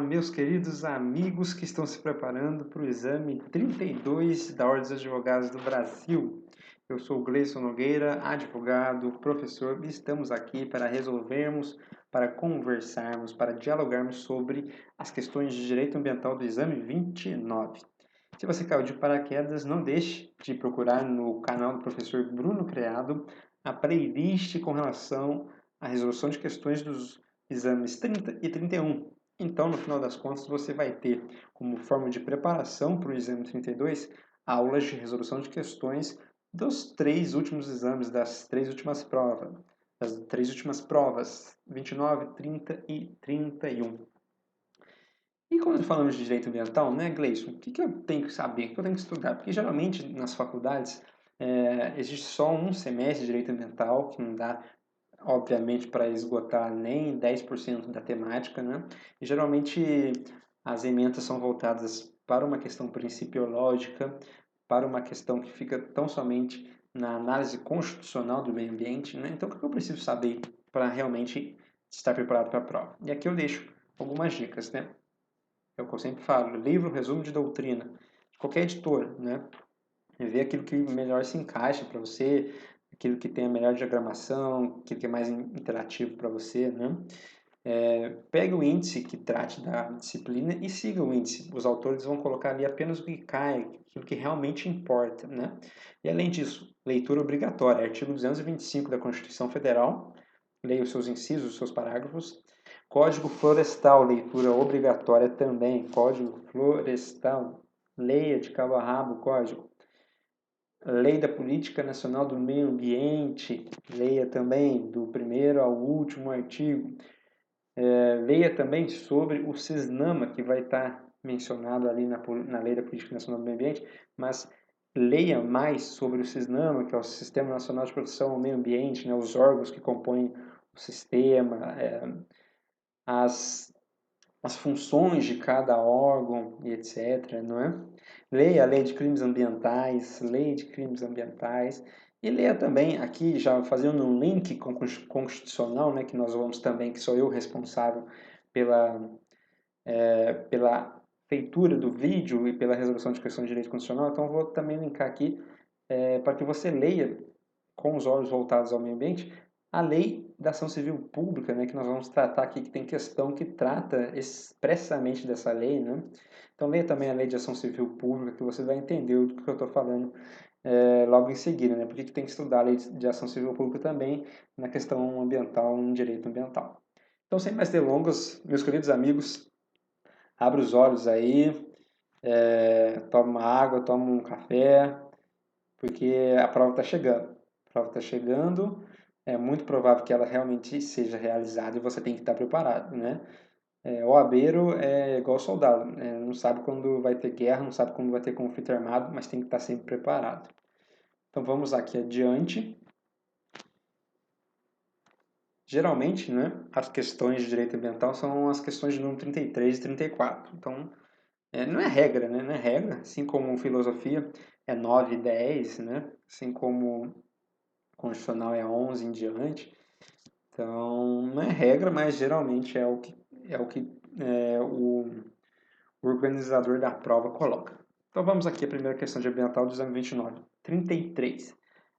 meus queridos amigos que estão se preparando para o exame 32 da Ordem dos Advogados do Brasil. Eu sou o Gleison Nogueira, advogado, professor, e estamos aqui para resolvermos, para conversarmos, para dialogarmos sobre as questões de direito ambiental do exame 29. Se você caiu de paraquedas, não deixe de procurar no canal do professor Bruno Creado a playlist com relação à resolução de questões dos exames 30 e 31. Então, no final das contas, você vai ter como forma de preparação para o exame 32 aulas de resolução de questões dos 3 últimos exames, das 3 últimas provas, 29, 30 e 31. E quando falamos de direito ambiental, né, Gleison, o que eu tenho que saber, o que eu tenho que estudar? Porque geralmente nas faculdades existe só um semestre de direito ambiental, que não dá obviamente, para esgotar nem 10% da temática, né? E geralmente as emendas são voltadas para uma questão principiológica, para uma questão que fica tão somente na análise constitucional do meio ambiente, né? Então, o que eu preciso saber para realmente estar preparado para a prova? E aqui eu deixo algumas dicas, né? É o que eu sempre falo, livro, resumo de doutrina, de qualquer editor, né? Ver aquilo que melhor se encaixa para você, aquilo que tem a melhor diagramação, aquilo que é mais interativo para você, né? Pegue o índice que trate da disciplina e siga o índice. Os autores vão colocar ali apenas o que cai, aquilo que realmente importa, né? E além disso, leitura obrigatória, artigo 225 da Constituição Federal, leia os seus incisos, os seus parágrafos. Código Florestal, leitura obrigatória também, Código Florestal, leia de cabo a rabo o código. Lei da Política Nacional do Meio Ambiente, leia também do primeiro ao último artigo. Leia também sobre o CISNAMA, que vai estar mencionado ali na Lei da Política Nacional do Meio Ambiente, mas leia mais sobre o CISNAMA, que é o Sistema Nacional de Proteção ao Meio Ambiente, né, os órgãos que compõem o sistema, as as funções de cada órgão e etc, não é? Leia a lei de crimes ambientais, e leia também, aqui já fazendo um link com o constitucional, né, que nós vamos também, que sou eu responsável pela, pela feitura do vídeo e pela resolução de questões de direito constitucional, então eu vou também linkar aqui para que você leia com os olhos voltados ao meio ambiente, a lei da ação civil pública, né, que nós vamos tratar aqui, que tem questão que trata expressamente dessa lei, né? Então leia também a lei de ação civil pública, que você vai entender do que eu estou falando logo em seguida, né? Porque que tem que estudar a lei de ação civil pública também na questão ambiental, no direito ambiental. Então, sem mais delongas, meus queridos amigos, abra os olhos aí, toma uma água, toma um café, porque a prova está chegando. A prova está chegando, é muito provável que ela realmente seja realizada e você tem que estar preparado, né? O abeiro é igual soldado, né? Não sabe quando vai ter guerra, não sabe quando vai ter conflito armado, mas tem que estar sempre preparado. Então vamos aqui adiante. Geralmente, né, as questões de direito ambiental são as questões de número 33 e 34. Então, não é regra, né? Não é regra, assim como filosofia é 9 e 10, né? Assim como constitucional é 11 em diante. Então, não é regra, mas geralmente o organizador da prova coloca. Então, vamos aqui à primeira questão de ambiental do exame 29. 33.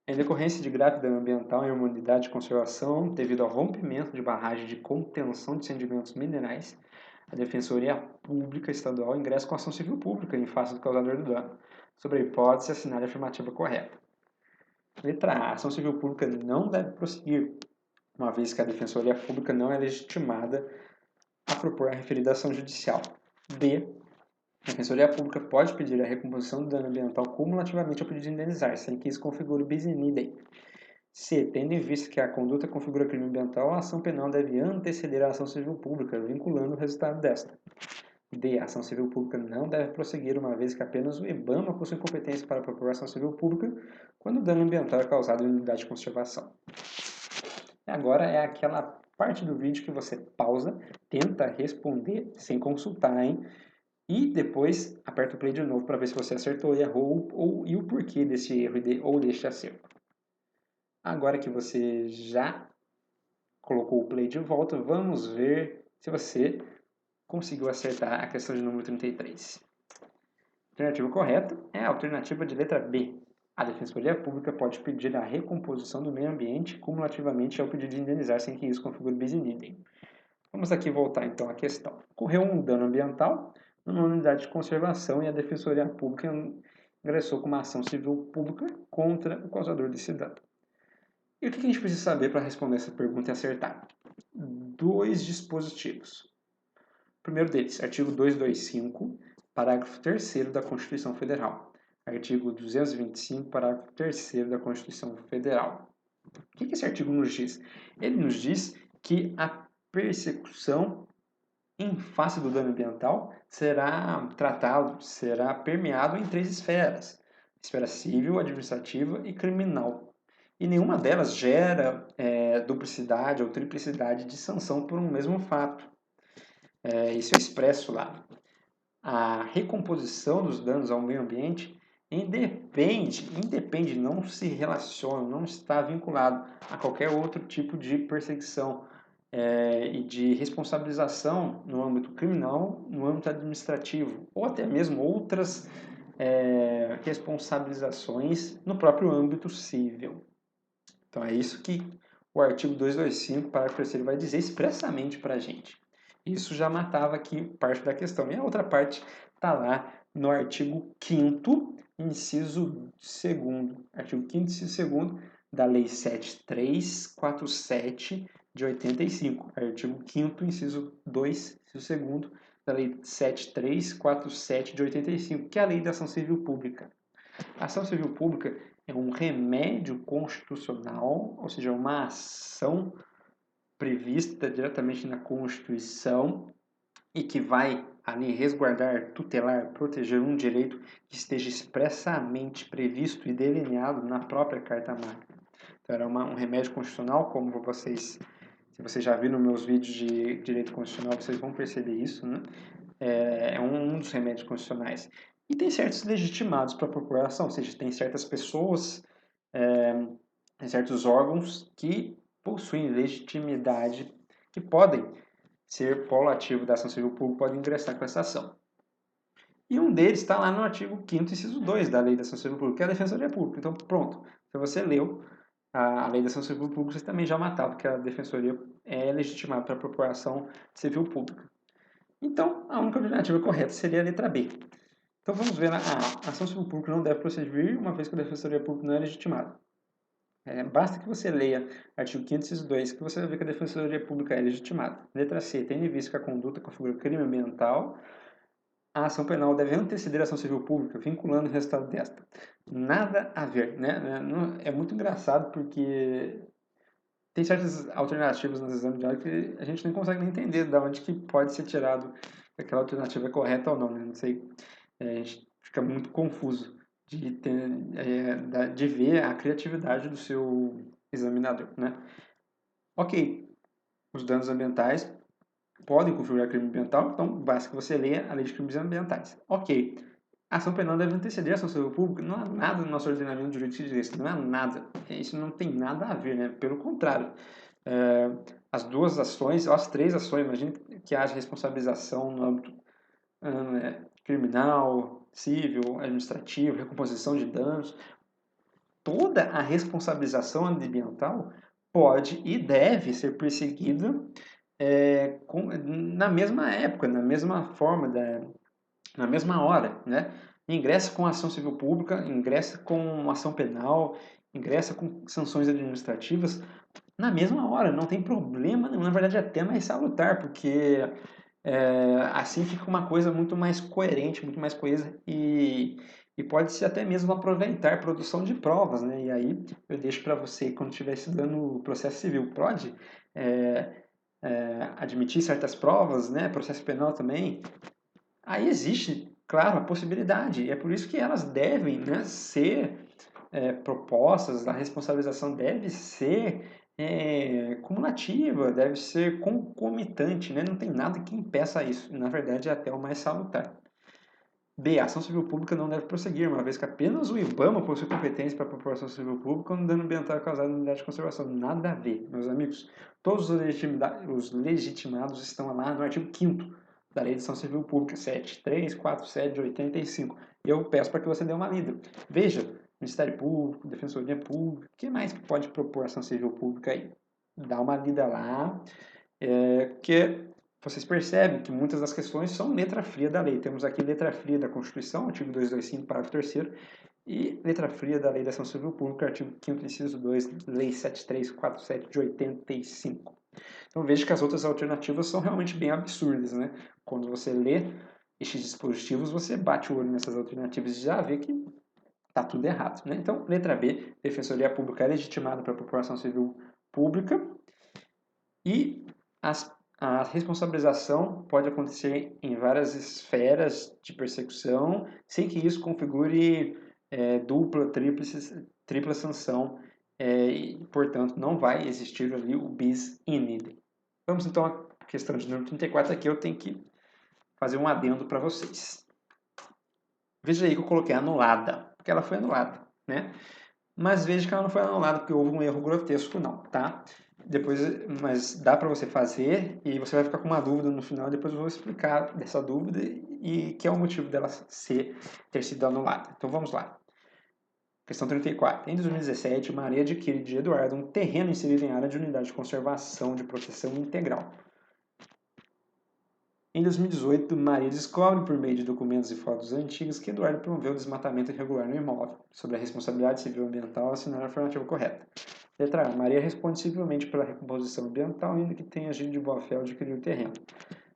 Em decorrência de grave dano ambiental em uma unidade de conservação devido ao rompimento de barragem de contenção de sedimentos minerais, a Defensoria Pública Estadual ingressa com ação civil pública em face do causador do dano, sobre a hipótese de assinar a afirmativa correta. Letra A. A ação civil pública não deve prosseguir, uma vez que a Defensoria Pública não é legitimada a propor a referida ação judicial. B. A Defensoria Pública pode pedir a recomposição do dano ambiental cumulativamente ao pedido de indenizar, sem que isso configure bis in idem. C. Tendo em vista que a conduta configura crime ambiental, a ação penal deve anteceder a ação civil pública, vinculando o resultado desta. D. A ação civil pública não deve prosseguir, uma vez que apenas o IBAMA possui competência para propor ação civil pública quando o dano ambiental é causado em unidade de conservação. Agora é aquela parte do vídeo que você pausa, tenta responder sem consultar, hein? E depois aperta o play de novo para ver se você acertou e errou e o porquê desse erro ou deste acerto. Agora que você já colocou o play de volta, vamos ver se você conseguiu acertar a questão de número 33. A alternativa correta é a alternativa de letra B. A Defensoria Pública pode pedir a recomposição do meio ambiente cumulativamente ao pedido de indenizar sem que isso configure bis in idem. Vamos aqui voltar então à questão. Ocorreu um dano ambiental numa unidade de conservação e a Defensoria Pública ingressou com uma ação civil pública contra o causador desse dano. E o que a gente precisa saber para responder essa pergunta e acertar? Dois dispositivos. O primeiro deles, artigo 225, parágrafo 3º da Constituição Federal. Artigo 225, parágrafo 3º da Constituição Federal. O que esse artigo nos diz? Ele nos diz que a persecução em face do dano ambiental será tratado, será permeado em 3 esferas: esfera civil, administrativa e criminal. E nenhuma delas gera duplicidade ou triplicidade de sanção por um mesmo fato. Isso é expresso lá. A recomposição dos danos ao meio ambiente independe, não se relaciona, não está vinculado a qualquer outro tipo de perseguição e de responsabilização no âmbito criminal, no âmbito administrativo, ou até mesmo outras responsabilizações no próprio âmbito civil. Então é isso que o artigo 225, parágrafo 3º, vai dizer expressamente para a gente. Isso já matava aqui parte da questão. E a outra parte está lá no artigo 5º, inciso 2º. Artigo 5º, inciso 2º da Lei 7347 de 85. Artigo 5º, inciso 2, inciso 2º da Lei 7347 de 85, que é a Lei da Ação Civil Pública. A ação civil pública é um remédio constitucional, ou seja, uma ação prevista diretamente na Constituição e que vai ali resguardar, tutelar, proteger um direito que esteja expressamente previsto e delineado na própria Carta Magna. Então, era um remédio constitucional, como vocês, se vocês já viram meus vídeos de direito constitucional, vocês vão perceber isso, né? É um dos remédios constitucionais. E tem certos legitimados para a procuração, ou seja, tem certas pessoas, tem certos órgãos que possuem legitimidade, que podem ser polo ativo da ação civil pública, podem ingressar com essa ação. E um deles está lá no artigo 5º, inciso 2 da Lei da Ação Civil Pública, que é a Defensoria Pública. Então, pronto, se você leu a Lei da Ação Civil Pública, você também já matava que a Defensoria é legitimada para a procuração civil pública. Então, a única alternativa correta seria a letra B. Então, vamos ver, a ação civil pública não deve proceder uma vez que a Defensoria Pública não é legitimada. Basta que você leia artigo 5º, inciso 2, que você vai ver que a Defensoria Pública é legitimada. Letra C. Tendo em vista que a conduta configura crime ambiental, a ação penal deve anteceder a ação civil pública, vinculando o resultado desta. Nada a ver, né? É muito engraçado porque tem certas alternativas nos exames de ordem que a gente não consegue nem entender de onde que pode ser tirado se aquela alternativa é correta ou não, né? Não sei, a gente fica muito confuso de ver a criatividade do seu examinador, né? Ok, os danos ambientais podem configurar crime ambiental, então basta que você leia a Lei de Crimes Ambientais. Ok, a ação penal deve anteceder a ação civil pública, não há nada no nosso ordenamento jurídico que diz isso, não há nada. Isso não tem nada a ver, né? Pelo contrário, as duas ações, ou as 3 ações, imagine que haja responsabilização no âmbito criminal, civil, administrativo, recomposição de danos. Toda a responsabilização ambiental pode e deve ser perseguida na mesma época, na mesma forma, na mesma hora, né? Ingressa com ação civil pública, ingressa com ação penal, ingressa com sanções administrativas na mesma hora, não tem problema nenhum. Na verdade, é até mais salutar, porque assim fica uma coisa muito mais coerente, muito mais coesa e pode-se até mesmo aproveitar a produção de provas, né? E aí eu deixo para você, quando estiver estudando o processo civil, pode admitir certas provas, né? Processo penal também. Aí existe, claro, a possibilidade. E é por isso que elas devem, né, ser propostas, a responsabilização deve ser cumulativa, deve ser concomitante, né? Não tem nada que impeça isso. Na verdade, é até o mais salutar. B. A ação civil pública não deve prosseguir, uma vez que apenas o IBAMA possui competência para a população civil pública quando dano ambiental é causado na unidade de conservação. Nada a ver, meus amigos. Todos os legitimados estão lá no artigo 5º da Lei de Ação Civil Pública 7347 de 85. Eu peço para que você dê uma lida. Veja, Ministério Público, Defensoria Pública, o que mais que pode propor ação civil pública aí? Dá uma lida lá, que vocês percebem que muitas das questões são letra fria da lei. Temos aqui letra fria da Constituição, artigo 225, parágrafo 3º, e letra fria da Lei da Ação Civil Pública, artigo 5º, inciso 2, Lei 7347 de 85. Então veja que as outras alternativas são realmente bem absurdas, né? Quando você lê estes dispositivos, você bate o olho nessas alternativas e já vê que está tudo errado, né? Então, letra B, Defensoria Pública é legitimada para a população civil pública e a responsabilização pode acontecer em várias esferas de persecução, sem que isso configure dupla, tripla sanção, e, portanto, não vai existir ali o bis in idem. Vamos então à questão de número 34, aqui eu tenho que fazer um adendo para vocês. Veja aí que eu coloquei anulada, porque ela foi anulada, né? Mas veja que ela não foi anulada porque houve um erro grotesco, não, tá? Depois, mas dá para você fazer e você vai ficar com uma dúvida no final. Depois eu vou explicar dessa dúvida e que é o motivo dela ter sido anulada. Então vamos lá. Questão 34. Em 2017, Maria adquire de Eduardo um terreno inserido em área de unidade de conservação de proteção integral. Em 2018, Maria descobre, por meio de documentos e fotos antigas, que Eduardo promoveu desmatamento irregular no imóvel. Sobre a responsabilidade civil ambiental, assinar a afirmativa correta. Letra A. Maria responde civilmente pela recomposição ambiental, ainda que tenha agido de boa-fé ao adquirir o terreno.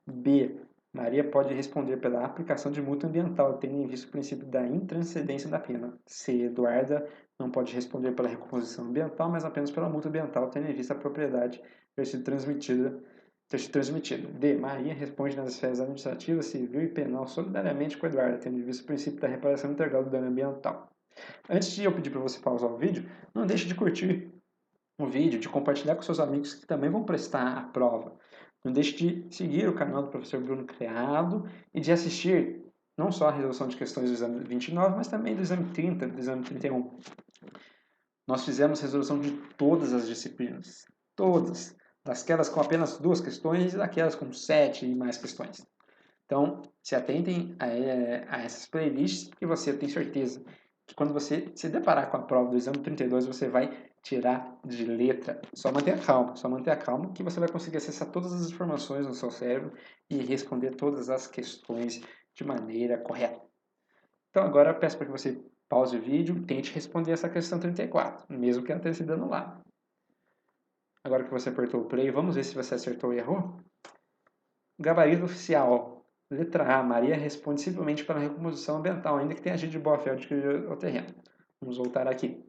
B. Maria pode responder pela aplicação de multa ambiental, tendo em vista o princípio da intranscendência da pena. C. Eduarda não pode responder pela recomposição ambiental, mas apenas pela multa ambiental, tendo em vista a propriedade ter sido transmitida. D. Maria responde nas esferas administrativa, civil e penal solidariamente com Eduardo, tendo em vista o princípio da reparação integral do dano ambiental. Antes de eu pedir para você pausar o vídeo, não deixe de curtir o vídeo, de compartilhar com seus amigos que também vão prestar a prova. Não deixe de seguir o canal do professor Bruno Criado e de assistir não só a resolução de questões do exame 29, mas também do exame 30, do exame 31. Nós fizemos resolução de todas as disciplinas, todas, daquelas com apenas 2 questões e daquelas com 7 e mais questões. Então, se atentem a essas playlists e você tem certeza que quando você se deparar com a prova do exame 32, você vai tirar de letra. Só mantenha calma que você vai conseguir acessar todas as informações no seu cérebro e responder todas as questões de maneira correta. Então agora eu peço para que você pause o vídeo e tente responder essa questão 34, mesmo que ela tenha sido anulada. Agora que você apertou o play, vamos ver se você acertou ou errou. Gabarito oficial. Letra A. Maria responde simplesmente pela recomposição ambiental, ainda que tenha agido de boa-fé ao adquirir o terreno. Vamos voltar aqui.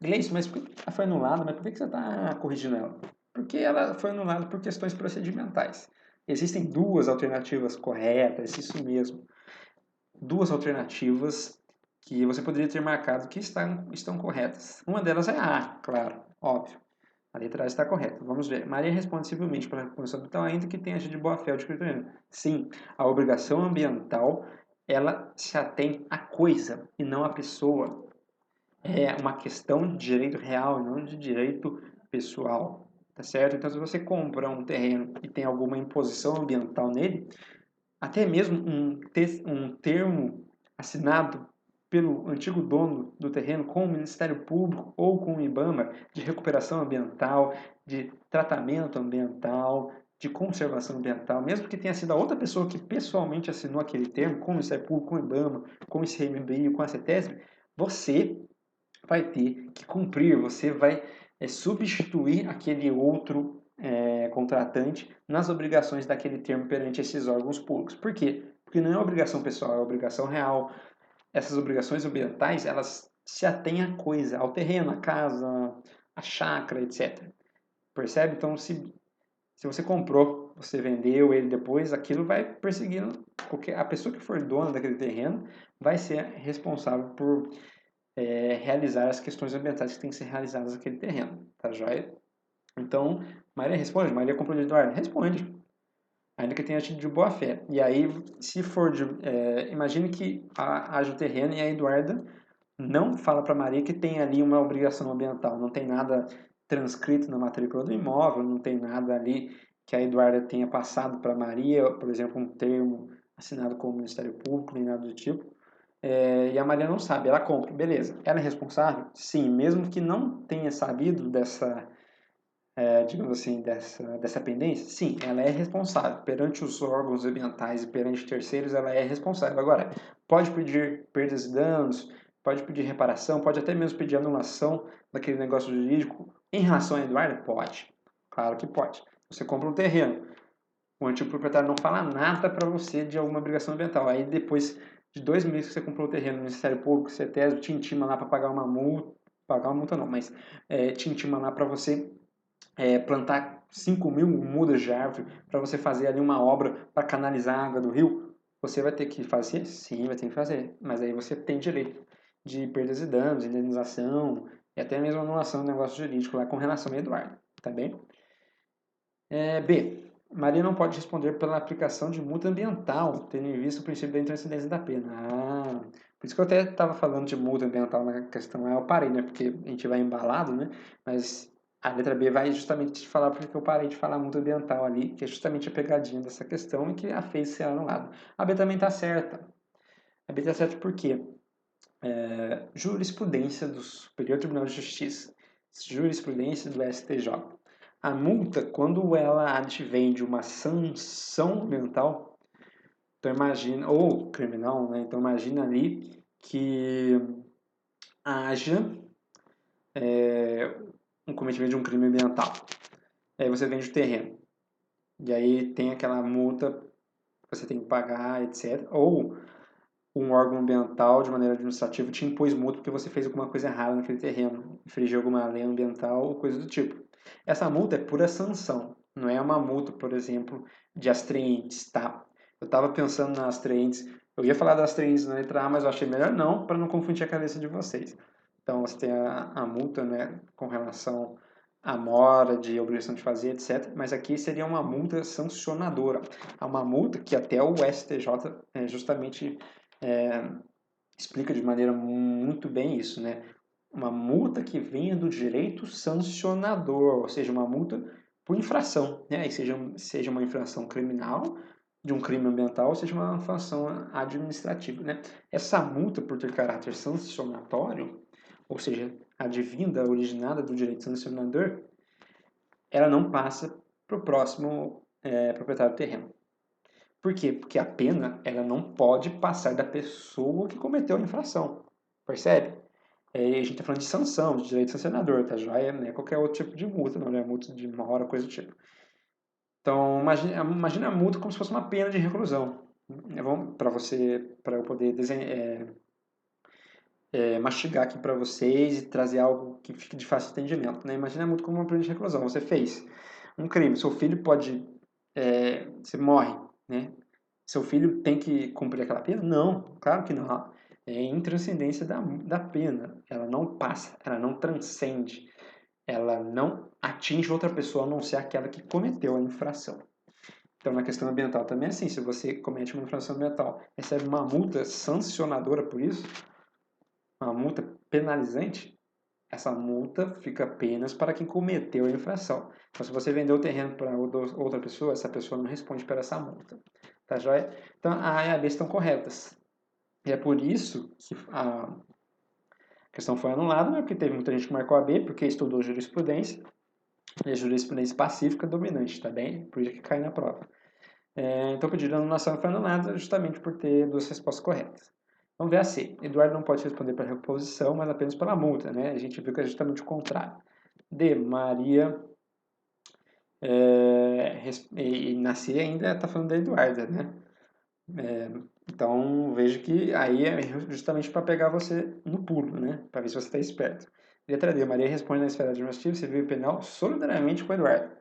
Gleice, mas por que ela foi anulada? Mas por que você está corrigindo ela? Porque ela foi anulada por questões procedimentais. Existem 2 alternativas corretas, isso mesmo. 2 alternativas que você poderia ter marcado que estão corretas. Uma delas é a A, claro, óbvio. A letra A está correta. Vamos ver. Maria responde civilmente pela recomposição ambiental, ainda que tenha agido de boa-fé ao adquirir o terreno. Sim, a obrigação ambiental, ela se atém à coisa e não à pessoa. É uma questão de direito real, não de direito pessoal, tá certo? Então, se você compra um terreno e tem alguma imposição ambiental nele, até mesmo um termo assinado pelo antigo dono do terreno com o Ministério Público ou com o IBAMA de recuperação ambiental, de tratamento ambiental, de conservação ambiental, mesmo que tenha sido a outra pessoa que pessoalmente assinou aquele termo, com o Ministério Público, com o IBAMA, com o ICMBio, com a CETESB, você vai ter que cumprir, você vai substituir aquele outro contratante nas obrigações daquele termo perante esses órgãos públicos. Por quê? Porque não é obrigação pessoal, é obrigação real. Essas obrigações ambientais, elas se atêm à coisa, ao terreno, à casa, à chácara, etc. Percebe? Então, se você comprou, você vendeu ele depois, aquilo vai perseguindo, porque a pessoa que for dona daquele terreno vai ser responsável por realizar as questões ambientais que têm que ser realizadas naquele terreno, tá joia? Então, Maria responde, Maria comprou de Eduardo? Responde, ainda que tenha tido de boa fé. E aí, se for de... imagine que haja o terreno e a Eduarda não fala para Maria que tem ali uma obrigação ambiental, não tem nada transcrito na matrícula do imóvel, não tem nada ali que a Eduarda tenha passado para a Maria, por exemplo, um termo assinado com o Ministério Público, nem nada do tipo, e a Maria não sabe, ela compra, beleza. Ela é responsável? Sim, mesmo que não tenha sabido dessa, digamos assim, dessa pendência, sim, ela é responsável. Perante os órgãos ambientais e perante terceiros, ela é responsável. Agora, pode pedir perdas e danos, pode pedir reparação, pode até mesmo pedir anulação daquele negócio jurídico. Em relação a Eduardo, pode. Claro que pode. Você compra um terreno, o antigo proprietário não fala nada para você de alguma obrigação ambiental. Aí depois de 2 meses que você comprou o terreno no Ministério Público, você até te intima lá para pagar uma multa não, mas te intima lá para você plantar 5.000 mudas de árvore, para você fazer ali uma obra para canalizar a água do rio, você vai ter que fazer? Sim, vai ter que fazer. Mas aí você tem direito de perdas e danos, indenização e até mesmo anulação do negócio jurídico lá com relação a Eduardo, tá bem? B. Maria não pode responder pela aplicação de multa ambiental, tendo em vista o princípio da intranscendência da pena. Por isso que eu até estava falando de multa ambiental na questão, aí eu parei, né? Porque a gente vai embalado, né? Mas a letra B vai justamente te falar porque eu parei de falar multa ambiental ali, que é justamente a pegadinha dessa questão e que a fez ser anulada. A B também está certa. A B está certa por quê? Jurisprudência do Superior Tribunal de Justiça, jurisprudência do STJ. A multa, quando ela advém de uma sanção ambiental, então imagina, ou criminal, né? Então imagina ali que haja um cometimento de um crime ambiental. Aí você vende o terreno. E aí tem aquela multa que você tem que pagar, etc. Ou um órgão ambiental, de maneira administrativa, te impôs multa porque você fez alguma coisa errada naquele terreno, infringiu alguma lei ambiental ou coisa do tipo. Essa multa é pura sanção, não é uma multa, por exemplo, de astraentes, tá? Eu estava pensando nas astraentes, eu ia falar das astraentes na letra A, mas eu achei melhor não, para não confundir a cabeça de vocês. Então, você tem a multa, né, com relação à mora, de obrigação de fazer, etc. Mas aqui seria uma multa sancionadora. É uma multa que até o STJ justamente é, explica de maneira muito bem isso, né? Uma multa que venha do direito sancionador, ou seja, uma multa por infração, né? E seja uma infração criminal, de um crime ambiental, ou seja uma infração administrativa, né? Essa multa, por ter caráter sancionatório, ou seja, advinda, originada do direito sancionador, ela não passa para o próximo proprietário do terreno. Por quê? Porque a pena ela não pode passar da pessoa que cometeu a infração. Percebe? A gente está falando de sanção, de direito sancionador, tá joia? Não é qualquer outro tipo de multa, não é multa de uma hora, coisa do tipo. Então, imagina a multa como se fosse uma pena de reclusão. Para eu poder mastigar aqui para vocês e trazer algo que fique de fácil entendimento. Né? Imagina a multa como uma pena de reclusão. Você fez um crime, seu filho pode. Você morre, né? Seu filho tem que cumprir aquela pena? Não, claro que não. É intranscendência da pena. Ela não passa, ela não transcende, ela não atinge outra pessoa a não ser aquela que cometeu a infração. Então, na questão ambiental também é assim: se você comete uma infração ambiental, recebe uma multa sancionadora por isso, uma multa penalizante, essa multa fica apenas para quem cometeu a infração. Então, se você vendeu o terreno para outra pessoa, essa pessoa não responde por essa multa. Tá joia? Então, a A e a B estão corretas. E é por isso que a questão foi anulada, né? Porque teve muita gente que marcou a B, porque estudou jurisprudência, e a jurisprudência pacífica dominante, tá bem? Por isso que cai na prova. Então, o pedido de anulação foi anulado justamente por ter duas respostas corretas. Vamos ver a C. Eduardo não pode responder pela reposição, mas apenas pela multa, né? A gente viu que é justamente o contrário. D. Maria. E na C ainda está falando da Eduarda, né? Então, vejo que aí é justamente para pegar você no pulo, né? Para ver se você está esperto. Letra D. Maria responde na esfera administrativa, civil e penal solidariamente com o Eduardo.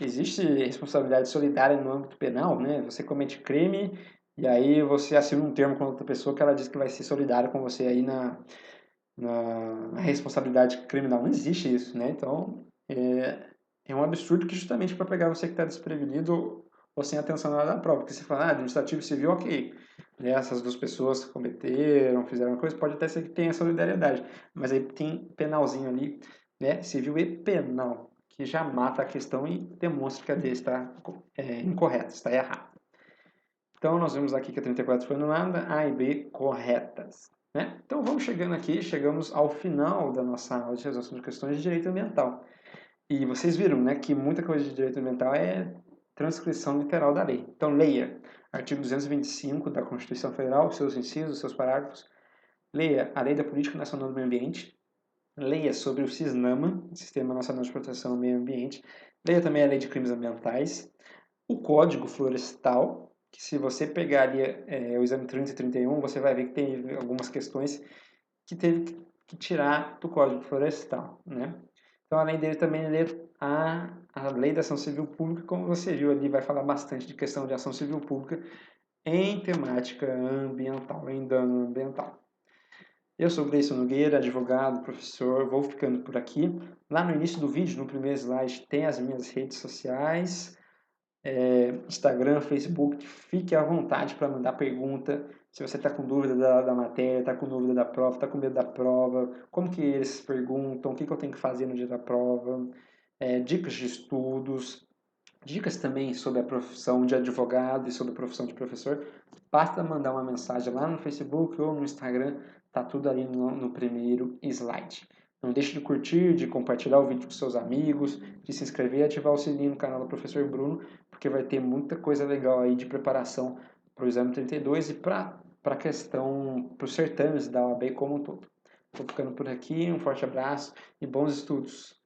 Existe responsabilidade solidária no âmbito penal, né? Você comete crime e aí você assina um termo com outra pessoa que ela diz que vai ser solidária com você aí na responsabilidade criminal. Não existe isso, né? Então, é um absurdo que justamente para pegar você que está desprevenido ou sem atenção na hora da prova. Porque você fala, administrativo e civil, ok. Né? Essas duas pessoas cometeram, fizeram uma coisa, pode até ser que tenha solidariedade. Mas aí tem penalzinho ali, né? Civil e penal, que já mata a questão e demonstra que a D está incorreta, está errada. Então, nós vemos aqui que a 34 foi anulada, A e B corretas. Né? Então, vamos chegando aqui, chegamos ao final da nossa aula de resolução de questões de direito ambiental. E vocês viram, né, que muita coisa de direito ambiental é transcrição literal da lei. Então, leia artigo 225 da Constituição Federal, seus incisos, seus parágrafos. Leia a Lei da Política Nacional do Meio Ambiente. Leia sobre o SISNAMA, Sistema Nacional de Proteção ao Meio Ambiente. Leia também a Lei de Crimes Ambientais. O Código Florestal, que se você pegar ali o exame 30 e 31, você vai ver que tem algumas questões que teve que tirar do Código Florestal, né? Então, além dele, também ler a Lei da Ação Civil Pública, como você viu ali, vai falar bastante de questão de ação civil pública em temática ambiental, em dano ambiental. Eu sou Gleison Nogueira, advogado, professor, vou ficando por aqui. Lá no início do vídeo, no primeiro slide, tem as minhas redes sociais, Instagram, Facebook, fique à vontade para mandar pergunta. Se você está com dúvida da matéria, está com dúvida da prova, está com medo da prova, como que eles perguntam, o que eu tenho que fazer no dia da prova, dicas de estudos, dicas também sobre a profissão de advogado e sobre a profissão de professor, basta mandar uma mensagem lá no Facebook ou no Instagram, tá tudo ali no primeiro slide. Não deixe de curtir, de compartilhar o vídeo com seus amigos, de se inscrever e ativar o sininho no canal do Professor Bruno, porque vai ter muita coisa legal aí de preparação para o exame 32 e para a questão, para os certames da OAB como um todo. Estou ficando por aqui, um forte abraço e bons estudos!